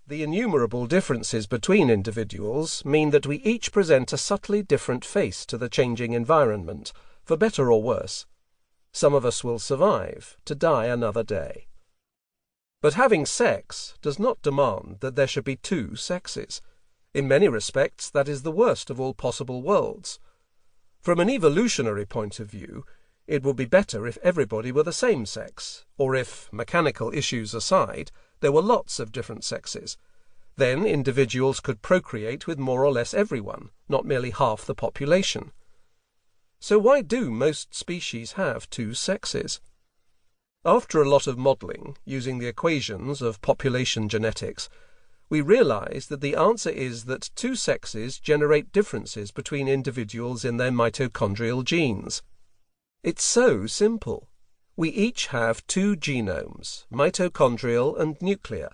the innumerable differences between individuals mean that we each present a subtly different face to the changing environment, for better or worse. Some of us will survive to die another day. But having sex does not demand that there should be two sexes. In many respects, that is the worst of all possible worlds. From an evolutionary point of view, it would be better if everybody were the same sex, or if, mechanical issues aside, there were lots of different sexes. Then individuals could procreate with more or less everyone, not merely half the population. So why do most species have two sexes? After a lot of modelling, using the equations of population genetics, we realise that the answer is that two sexes generate differences between individuals in their mitochondrial genes. It's so simple. We each have two genomes, mitochondrial and nuclear.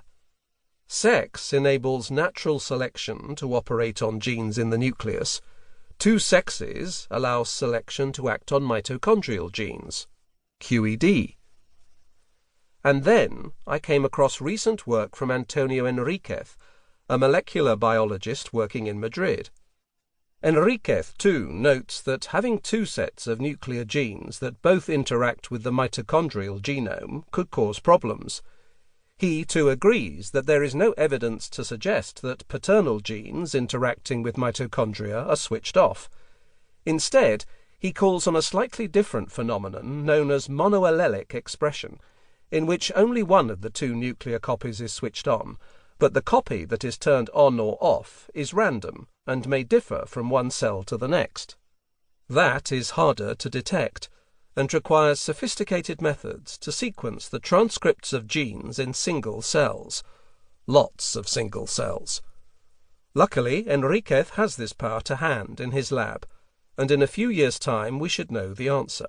Sex enables natural selection to operate on genes in the nucleus. Two sexes allow selection to act on mitochondrial genes, QED. And then I came across recent work from Antonio Enriquez, a molecular biologist working in Madrid. Enriquez, too, notes that having two sets of nuclear genes that both interact with the mitochondrial genome could cause problems. He, too, agrees that there is no evidence to suggest that paternal genes interacting with mitochondria are switched off. Instead, he calls on a slightly different phenomenon known as monoallelic expression, in which only one of the two nuclear copies is switched on, but the copy that is turned on or off is random and may differ from one cell to the next. That is harder to detect and requires sophisticated methods to sequence the transcripts of genes in single cells. Lots of single cells. Luckily, Enriquez has this power to hand in his lab, and in a few years' time we should know the answer.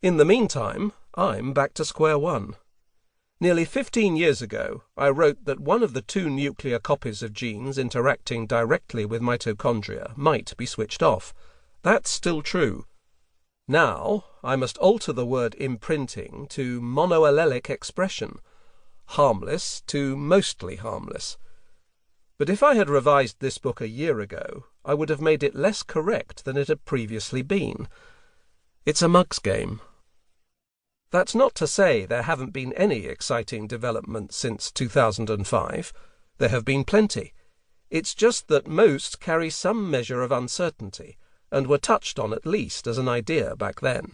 In the meantime, I'm back to square one. Nearly 15 years ago, I wrote that one of the two nuclear copies of genes interacting directly with mitochondria might be switched off. That's still true. Now, I must alter the word imprinting to monoallelic expression, harmless to mostly harmless. But if I had revised this book a year ago, I would have made it less correct than it had previously been. It's a mug's game. That's not to say there haven't been any exciting developments since 2005. There have been plenty. It's just that most carry some measure of uncertainty, and were touched on at least as an idea back then.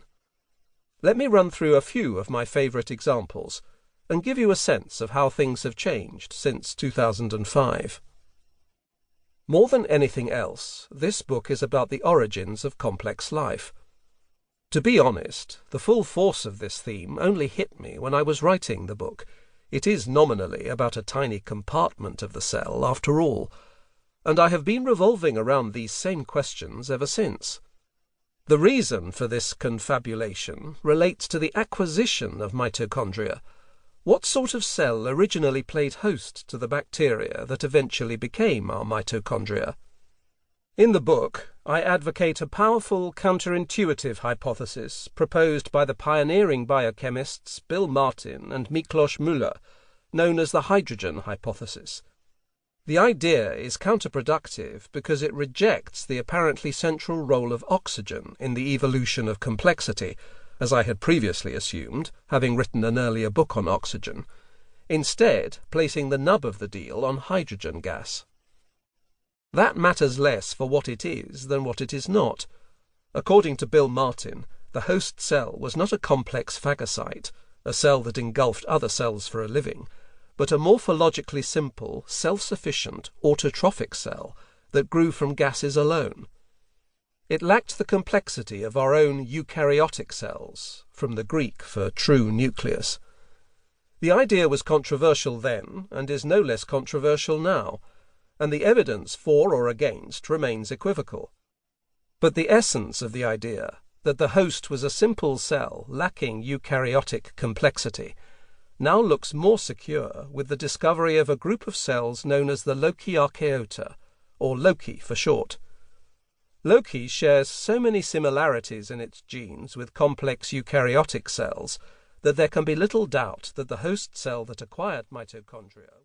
Let me run through a few of my favourite examples, and give you a sense of how things have changed since 2005. More than anything else, this book is about the origins of complex life. To be honest, the full force of this theme only hit me when I was writing the book. It is nominally about a tiny compartment of the cell, after all, and I have been revolving around these same questions ever since. The reason for this confabulation relates to the acquisition of mitochondria. What sort of cell originally played host to the bacteria that eventually became our mitochondria? In the book, I advocate a powerful counterintuitive hypothesis proposed by the pioneering biochemists Bill Martin and Miklos Müller, known as the hydrogen hypothesis. The idea is counterproductive because it rejects the apparently central role of oxygen in the evolution of complexity, as I had previously assumed, having written an earlier book on oxygen, instead placing the nub of the deal on hydrogen gas. That matters less for what it is than what it is not. According to Bill Martin, the host cell was not a complex phagocyte, a cell that engulfed other cells for a living, but a morphologically simple, self-sufficient, autotrophic cell that grew from gases alone. It lacked the complexity of our own eukaryotic cells, from the Greek for true nucleus. The idea was controversial then, and is no less controversial now, and the evidence for or against remains equivocal. But the essence of the idea, that the host was a simple cell lacking eukaryotic complexity, now looks more secure with the discovery of a group of cells known as the Loci-archaeota, or Loci for short. Loci shares so many similarities in its genes with complex eukaryotic cells that there can be little doubt that the host cell that acquired mitochondria